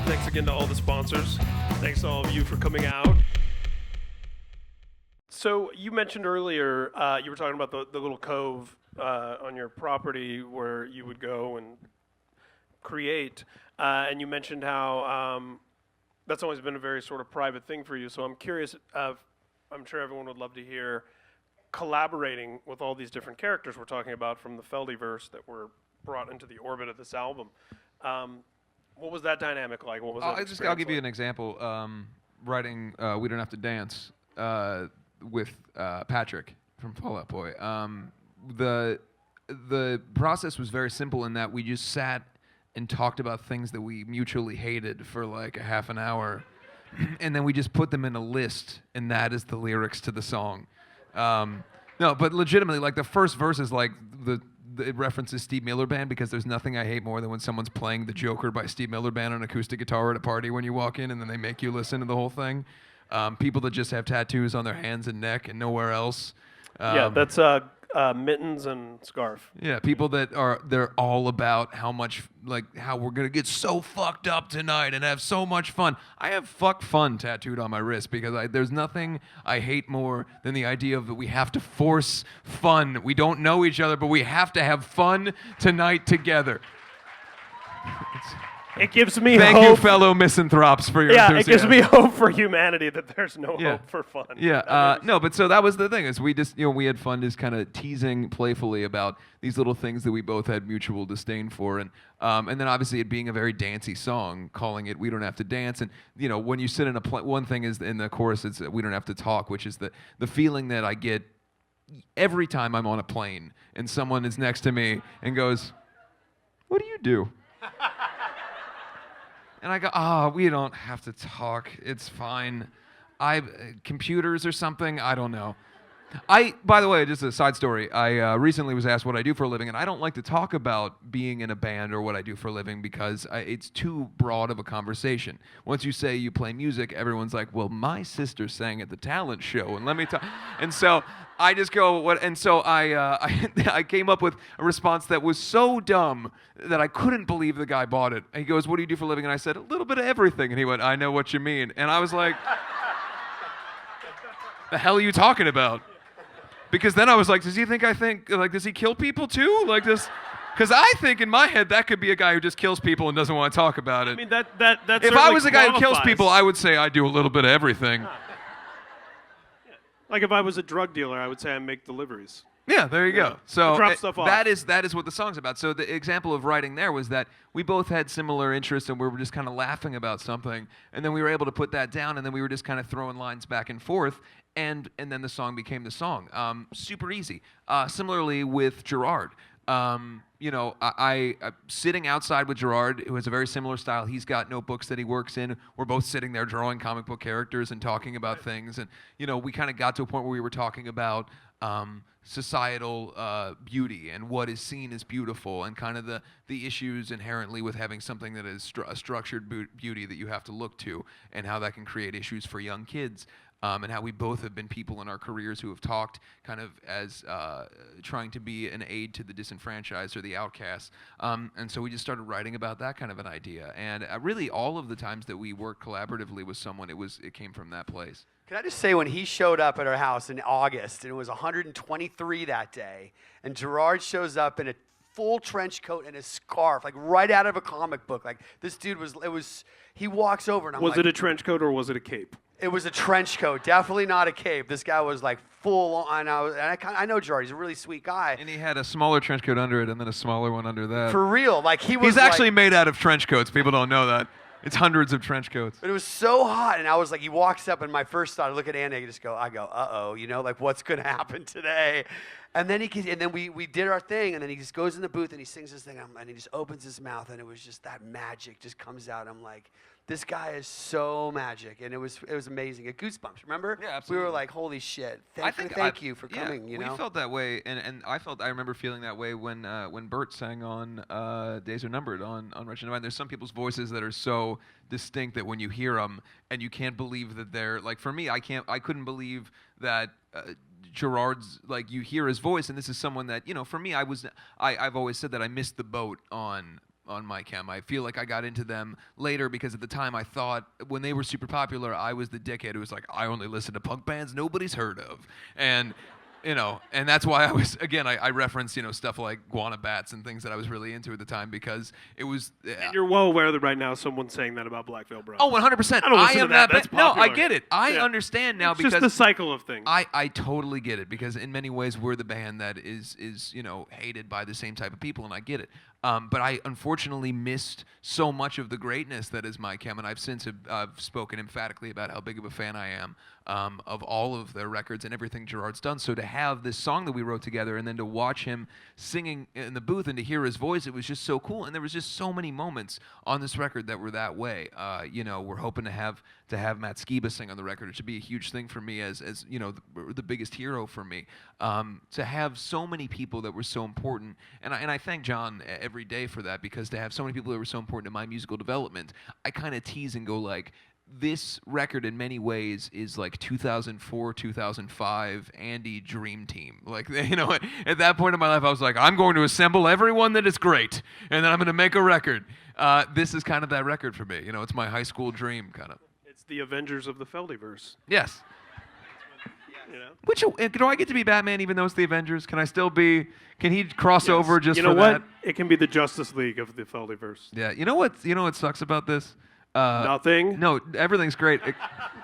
Thanks again to all the sponsors. Thanks to all of you for coming out. So you mentioned earlier, you were talking about the little cove on your property where you would go and create, and you mentioned how that's always been a very sort of private thing for you. So I'm curious, I'm sure everyone would love to hear collaborating with all these different characters we're talking about from the Feldyverse that were brought into the orbit of this album. What was that dynamic like? What was that I'll give you an example. Writing We Don't Have to Dance with Patrick from Fall Out Boy. The process was very simple in that we just sat and talked about things that we mutually hated for like a half an hour, and then we just put them in a list, and that is the lyrics to the song. No, but legitimately, like the first verse is like it references Steve Miller Band, because there's nothing I hate more than when someone's playing The Joker by Steve Miller Band on acoustic guitar at a party when you walk in, and then they make you listen to the whole thing. People that just have tattoos on their hands and neck and nowhere else. Yeah, that's mittens and scarf. Yeah, people that they're all about how we're gonna get so fucked up tonight and have so much fun. I have "fuck fun" tattooed on my wrist because there's nothing I hate more than the idea of that we have to force fun. We don't know each other, but we have to have fun tonight together. It gives me Thank hope. you, fellow misanthropes, for your enthusiasm. It gives me hope for humanity that there's no hope for fun. Yeah, no, but so that was the thing, is we just, we had fun just kind of teasing playfully about these little things that we both had mutual disdain for, and then obviously it being a very dancey song, calling it "We Don't Have to Dance," and when you sit in one thing is in the chorus, it's "We don't have to talk," which is the feeling that I get every time I'm on a plane and someone is next to me and goes, "What do you do?" And I go, we don't have to talk. It's fine. Computers or something? I don't know. By the way, just a side story. I recently was asked what I do for a living, and I don't like to talk about being in a band or what I do for a living because it's too broad of a conversation. Once you say you play music, everyone's like, well, my sister sang at the talent show, and let me talk. And so I just go, what? And so I came up with a response that was so dumb that I couldn't believe the guy bought it. And he goes, what do you do for a living? And I said, a little bit of everything. And he went, I know what you mean. And I was like, the hell are you talking about? Because then I was like, does he kill people too? Like this? Because I think in my head that could be a guy who just kills people and doesn't want to talk about it. I mean, that if I was a guy who kills people, I would say I do a little bit of everything. Like if I was a drug dealer, I would say I make deliveries. Yeah, there you go. So drop stuff off. that is what the song's about. So the example of writing there was that we both had similar interests and we were just kind of laughing about something, and then we were able to put that down, and then we were just kind of throwing lines back and forth, and then the song became the song. Super easy. Similarly with Gerard. I sitting outside with Gerard, who has a very similar style. He's got notebooks that he works in. We're both sitting there drawing comic book characters and talking about things. And, we kind of got to a point where we were talking about societal beauty and what is seen as beautiful, and kind of the issues inherently with having something that is a structured beauty that you have to look to, and how that can create issues for young kids. And how we both have been people in our careers who have talked kind of as trying to be an aid to the disenfranchised or the outcasts. And so we just started writing about that kind of an idea. And really all of the times that we worked collaboratively with someone, it came from that place. Can I just say, when he showed up at our house in August, and it was 123 that day, and Gerard shows up in a full trench coat and a scarf, like right out of a comic book. Like this dude he walks over and I'm like. Was it a trench coat or was it a cape? It was a trench coat, definitely not a cape. This guy was like full on. I know Gerard, he's a really sweet guy. And he had a smaller trench coat under it and then a smaller one under that. For real, like he's actually made out of trench coats. People don't know that. It's hundreds of trench coats. But it was so hot, and I was like, he walks up, and my first thought, I look at Andy, I go, uh-oh, like what's going to happen today? And then we did our thing, and then he just goes in the booth, and he sings his thing, and he just opens his mouth, and it was just that magic just comes out. I'm like, this guy is so magic, and it was amazing. At Goosebumps, remember? Yeah, absolutely. We were like, holy shit! Thank you for coming. We felt that way, and I remember feeling that way when Bert sang on Days Are Numbered on Wretched Divine. There's some people's voices that are so distinct that when you hear them, and you can't believe that they're like. For me, I couldn't believe that. Gerard's, you hear his voice, and this is someone that, for me, I've always said that I missed the boat on my chem. I feel like I got into them later because at the time I thought when they were super popular, I was the dickhead who was like, I only listen to punk bands nobody's heard of. And and that's why I was, again, I reference, stuff like Guana Bats and things that I was really into at the time because it was... And you're well aware that right now someone's saying that about Black Veil Brides. Oh, 100%. I don't listen to that. That's No, I popular. get it. I Yeah. understand now It's because... just the cycle of things. I totally get it because in many ways we're the band that is hated by the same type of people, and I get it. But I unfortunately missed so much of the greatness that is my chem, and I've since spoken emphatically about how big of a fan I am of all of their records and everything Gerard's done. So to have this song that we wrote together and then to watch him singing in the booth and to hear his voice, it was just so cool. And there was just so many moments on this record that were that way. We're hoping to have Matt Skiba sing on the record. It should be a huge thing for me as the biggest hero for me. To have so many people that were so important, and I thank John every day for that because to have so many people that were so important to my musical development, I kind of tease and go like, this record in many ways is like 2004, 2005 Andy Dream Team. Like, at that point in my life, I was like, I'm going to assemble everyone that is great, and then I'm going to make a record. This is kind of that record for me. It's my high school dream, kind of. It's the Avengers of the Feldiverse. Yes. Which Do I get to be Batman even though it's the Avengers? Can I still be? Can he cross over just for what? that? It can be the Justice League of the Feldiverse. Yeah. You know what sucks about this? Nothing. No, everything's great.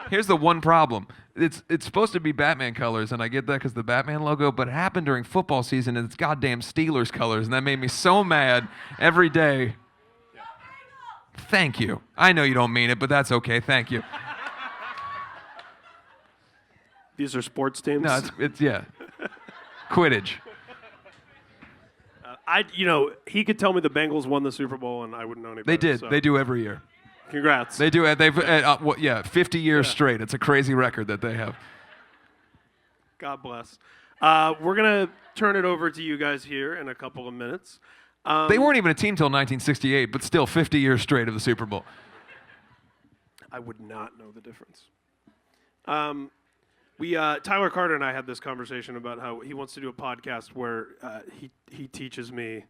Here's the one problem. It's supposed to be Batman colors, and I get that because the Batman logo, but it happened during football season, and it's goddamn Steelers colors, and that made me so mad every day. Yeah. Thank you. I know you don't mean it, but that's okay. Thank you. These are sports teams? No, it's Quidditch. He could tell me the Bengals won the Super Bowl, and I wouldn't know any better. They did. So. They do every year. Congrats. They do. They've 50 years straight. It's a crazy record that they have. God bless. We're going to turn it over to you guys here in a couple of minutes. They weren't even a team till 1968, but still 50 years straight of the Super Bowl. I would not know the difference. Tyler Carter and I had this conversation about how he wants to do a podcast where he teaches me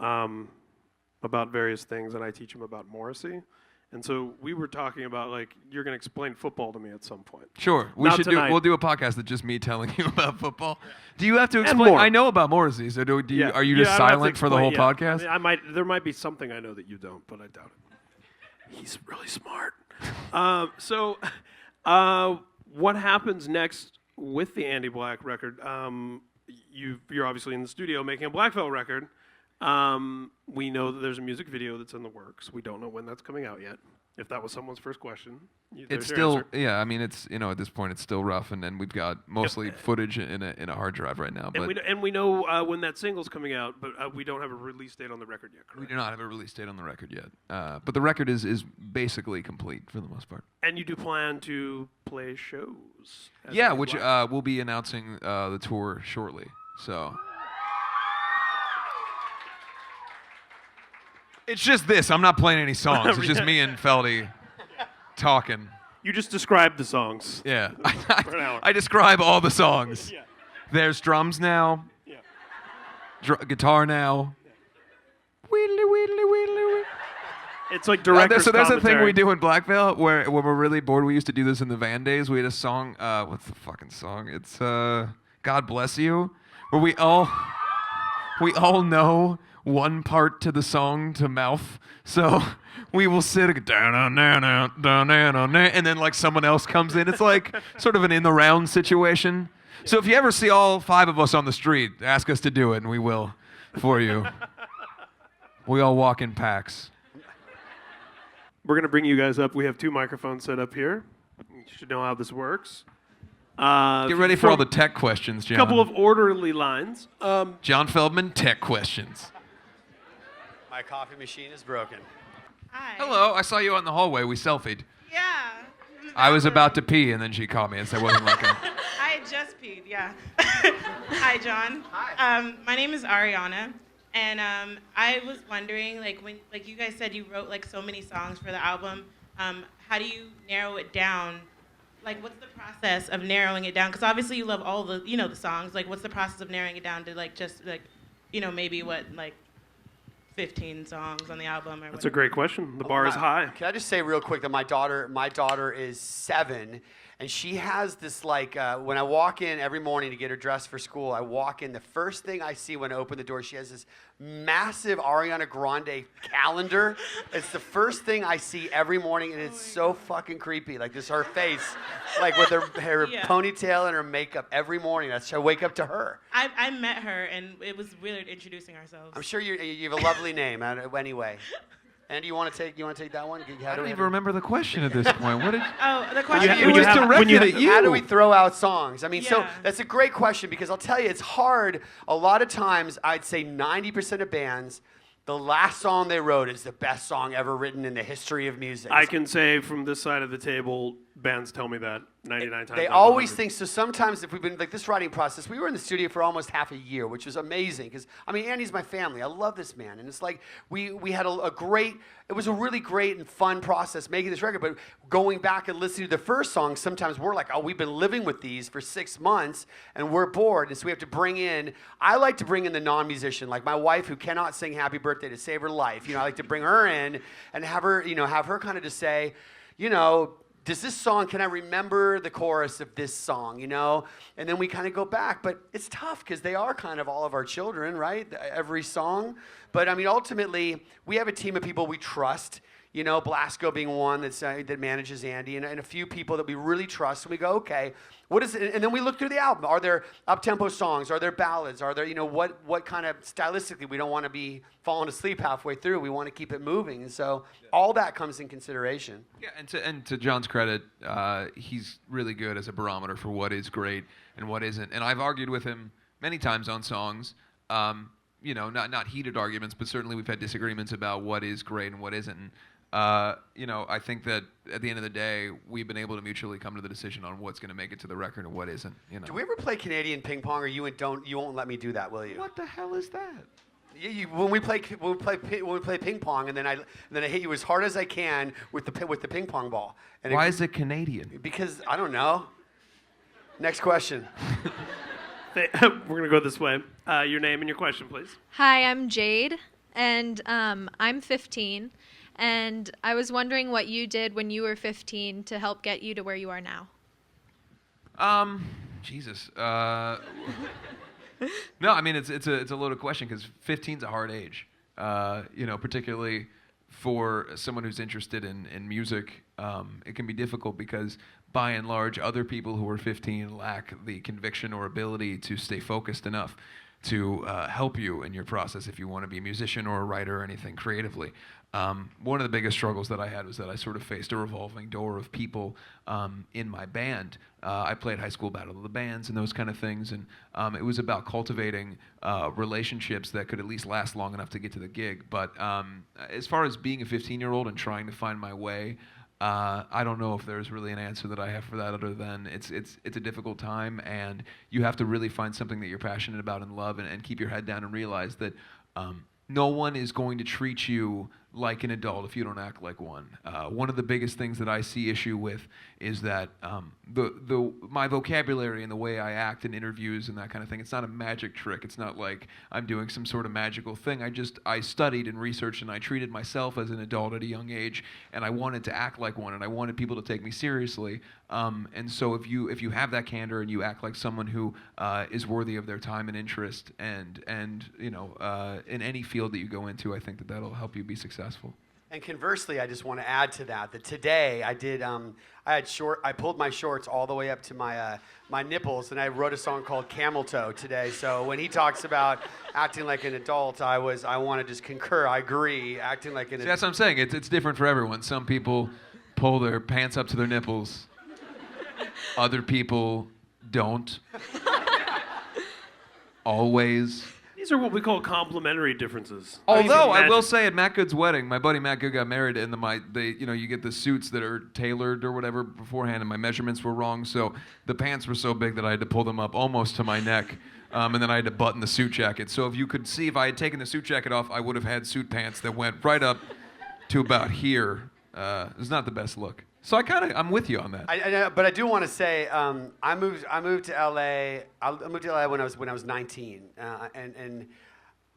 about various things, and I teach him about Morrissey. And so we were talking about, like, you're going to explain football to me at some point. Sure. We'll do a podcast that's just me telling you about football. Yeah. Do you have to explain? more. I know about Morrissey, so are you just silent for the whole podcast? I mean, there might be something I know that you don't, but I doubt it. He's really smart. What happens next with the Andy Black record? You're obviously in the studio making a Black Veil record. We know that there's a music video that's in the works. We don't know when that's coming out yet. If that was someone's first question, it's still, I mean, it's at this point it's still rough, and we've got mostly footage in a hard drive right now. But we know when that single's coming out, but we don't have a release date on the record yet. Correct? We do not have a release date on the record yet. But the record is basically complete for the most part. And you do plan to play shows? Yeah, which we'll be announcing the tour shortly. So. It's just this. I'm not playing any songs. It's just me and Feldy talking. You just described the songs. Yeah. For an hour. I describe all the songs. Yeah. There's drums now. Yeah. Guitar now. Yeah. Wheedly, wheedly, wheedly, wheedly. It's like director's So there's a thing commentary. we do in Black Veil where when we're really bored. We used to do this in the Van days. We had a song. What's the fucking song? It's God Bless You, where we all know one part to the song to mouth. So we will sit down, and then like someone else comes in. It's like sort of an in the round situation. So if you ever see all 5 of us on the street, ask us to do it, and we will for you. We all walk in packs. We're going to bring you guys up. We have 2 microphones set up here. You should know how this works. Get ready for all the tech questions, John. A couple of orderly lines. John Feldman, tech questions. My coffee machine is broken. Hi. Hello, I saw you out in the hallway. We selfied. Yeah. I was about to pee, and then she called me and said I wasn't looking. I had just peed, yeah. Hi, John. Hi. My name is Ariana, and I was wondering, when you guys said you wrote so many songs for the album, how do you narrow it down? What's the process of narrowing it down? Because obviously you love all the, the songs. What's the process of narrowing it down to maybe what, 15 songs on the album? Or That's a great question. The bar is high. Can I just say real quick that my daughter is 7, and she has this like when I walk in every morning to get her dressed for school, I walk in, the first thing I see when I open the door, she has this massive Ariana Grande calendar. It's the first thing I see every morning, and it's so fucking creepy. Like this, her face, like with her ponytail and her makeup every morning. That's I wake up to her. I met her, and it was weird introducing ourselves. I'm sure you have a lovely name. Anyway. And you want to take that one? I don't even remember the question at this point. What did? Oh, the question It was directed at you. How do we throw out songs? I mean, so Yeah. that's a great question because I'll tell you, it's hard. A lot of times, I'd say 90% of bands, the last song they wrote is the best song ever written in the history of music. I can say from this side of the table, bands tell me that 99 times. They out of always 100. think so. Sometimes, if we've been like this writing process, we were in the studio for almost half a year, which was amazing. Because I mean, Andy's my family. I love this man, and it's like we had a great. It was a really great and fun process making this record. But going back and listening to the first song, sometimes we're like, oh, we've been living with these for 6 months, and we're bored, and so we have to bring in. I like to bring in the non-musician, like my wife who cannot sing "Happy Birthday" to save her life. I like to bring her in and have her kind of just say, does this song, can I remember the chorus of this song, And then we kind of go back. But it's tough because they are kind of all of our children, right? Every song. But, I mean, ultimately, we have a team of people we trust. Blasco being one that manages Andy, and a few people that we really trust. And we go, okay, what is it? And then we look through the album. Are there up-tempo songs? Are there ballads? Are there, what kind of, stylistically, we don't want to be falling asleep halfway through. We want to keep it moving. And so all that comes in consideration. Yeah, and to John's credit, he's really good as a barometer for what is great and what isn't. And I've argued with him many times on songs. Not heated arguments, but certainly we've had disagreements about what is great and what isn't. And, I think that at the end of the day, we've been able to mutually come to the decision on what's going to make it to the record and what isn't. Do we ever play Canadian ping pong, or you won't let me do that, will you? What the hell is that? When we play ping pong, and then I hit you as hard as I can with the ping pong ball. And Why is it Canadian? Because I don't know. Next question. We're going to go this way. Your name and your question, please. Hi, I'm Jade, and I'm 15. And I was wondering what you did when you were 15 to help get you to where you are now. Jesus. No, I mean it's a loaded question because 15's a hard age. Particularly for someone who's interested in music, it can be difficult because by and large, other people who are 15 lack the conviction or ability to stay focused enough to help you in your process if you want to be a musician or a writer or anything creatively. One of the biggest struggles that I had was that I sort of faced a revolving door of people in my band. I played high school battle of the bands and those kind of things, and it was about cultivating relationships that could at least last long enough to get to the gig. But as far as being a 15-year-old and trying to find my way, I don't know if there's really an answer that I have for that other than it's a difficult time, and you have to really find something that you're passionate about and love, and keep your head down and realize that no one is going to treat you like an adult if you don't act like one. One of the biggest things that I see issue with is that my vocabulary and the way I act in interviews and that kind of thing, it's not a magic trick. It's not like I'm doing some sort of magical thing. I studied and researched, and I treated myself as an adult at a young age, and I wanted to act like one, and I wanted people to take me seriously. And so if you have that candor and you act like someone who is worthy of their time and interest, and in any field that you go into, I think that'll help you be successful. And conversely, I just want to add to that today I did I pulled my shorts all the way up to my my nipples, and I wrote a song called Camel Toe today. So when he talks about acting like an adult, I want to just concur. I agree. Acting like an adult. That's what I'm saying. It's different for everyone. Some people pull their pants up to their nipples. Other people don't. Always. These are what we call complementary differences. Although I will say at Matt Good's wedding, my buddy Matt Good got married, and you get the suits that are tailored or whatever beforehand, and my measurements were wrong, so the pants were so big that I had to pull them up almost to my neck, and then I had to button the suit jacket. So if you could see, if I had taken the suit jacket off, I would have had suit pants that went right up to about here. It was not the best look. So I'm with you on that. But I do want to say I moved to LA. I moved to LA when I was 19, and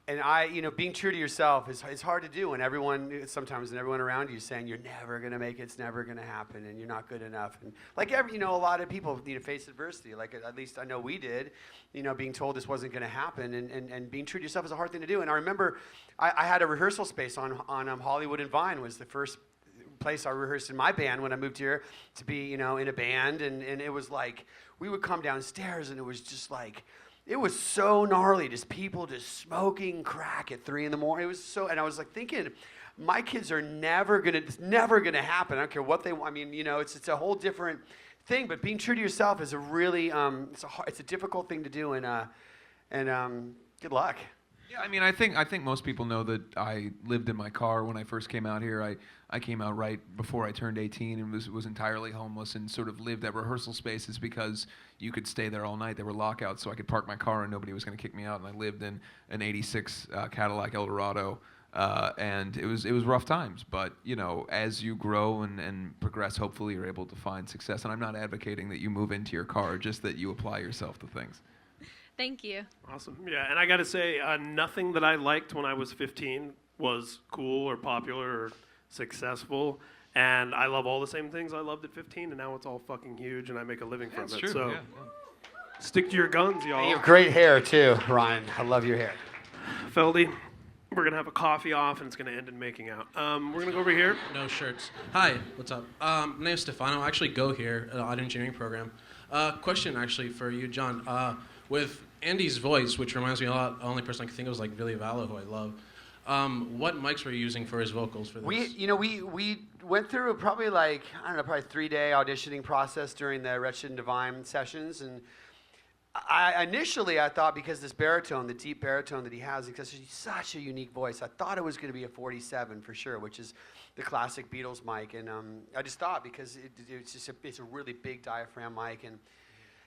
being true to yourself is hard to do when everyone around you is saying you're never gonna make it, it's never gonna happen, and you're not good enough. And like a lot of people face adversity. Like at least I know we did. Being told this wasn't gonna happen, and being true to yourself is a hard thing to do. And I remember I had a rehearsal space on Hollywood and Vine was the first place I rehearsed in my band when I moved here to be in a band, and it was like we would come downstairs and it was just like. It was so gnarly, just people just smoking crack at 3 a.m. It was so, and I was like thinking, my kids are it's never gonna happen. I don't care what they want. I mean, it's a whole different thing. But being true to yourself is a really, it's a difficult thing to do, and good luck. Yeah, I mean, I think most people know that I lived in my car when I first came out here. I came out right before I turned 18 and was entirely homeless and sort of lived at rehearsal spaces because you could stay there all night. There were lockouts, so I could park my car and nobody was going to kick me out. And I lived in an '86 Cadillac Eldorado, and it was rough times. But as you grow and progress, hopefully you're able to find success. And I'm not advocating that you move into your car, just that you apply yourself to things. Thank you. Awesome. Yeah, and I got to say, nothing that I liked when I was 15 was cool or popular or successful. And I love all the same things I loved at 15, and now it's all fucking huge, and I make a living from That's it. true. So Yeah. stick to your guns, y'all. You have great hair too, Ryan. I love your hair. Feldy, we're going to have a coffee off, and it's going to end in making out. We're going to go over here. No shirts. Hi, what's up? My name is Stefano. I actually go here at the audio engineering program. Question actually for you, John. With Andy's voice, which reminds me a lot, the only person I can think of is like Billy Vallow, who I love. What mics were you using for his vocals for this? We went through probably 3-day auditioning process during the Wretched and Divine sessions, and initially I thought because this baritone, the deep baritone that he has, because he's such a unique voice, I thought it was going to be a 47 for sure, which is the classic Beatles mic, and I just thought because it's a really big diaphragm mic, and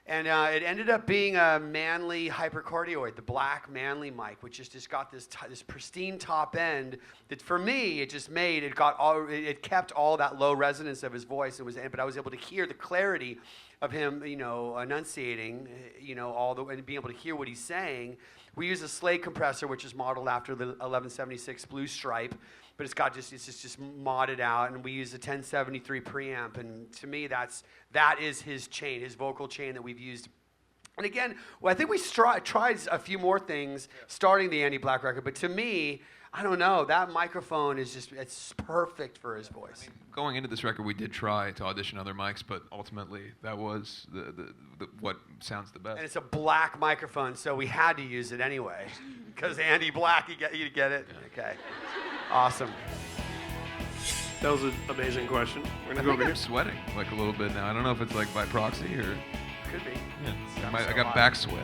it ended up being a manly hypercardioid, the black manly mic, which just got this pristine top end that for me it kept all that low resonance of his voice. But I was able to hear the clarity of him, enunciating, and being able to hear what he's saying. We use a Slade compressor, which is modeled after the 1176 Blue Stripe, but it's just modded out, and we use a 1073 preamp, and to me that is his chain, his vocal chain that we've used. And again, I think we tried a few more things starting the Andy Black record, but to me, I don't know, that microphone it's perfect for his voice. I mean, going into this record, we did try to audition other mics, but ultimately that was the what sounds the best. And it's a black microphone, so we had to use it anyway, because Andy Black, you get it? Yeah. Okay. Awesome. That was an amazing question. We're I going to go think over I'm here. sweating a little bit now. I don't know if it's by proxy or Could be. I got back sweat.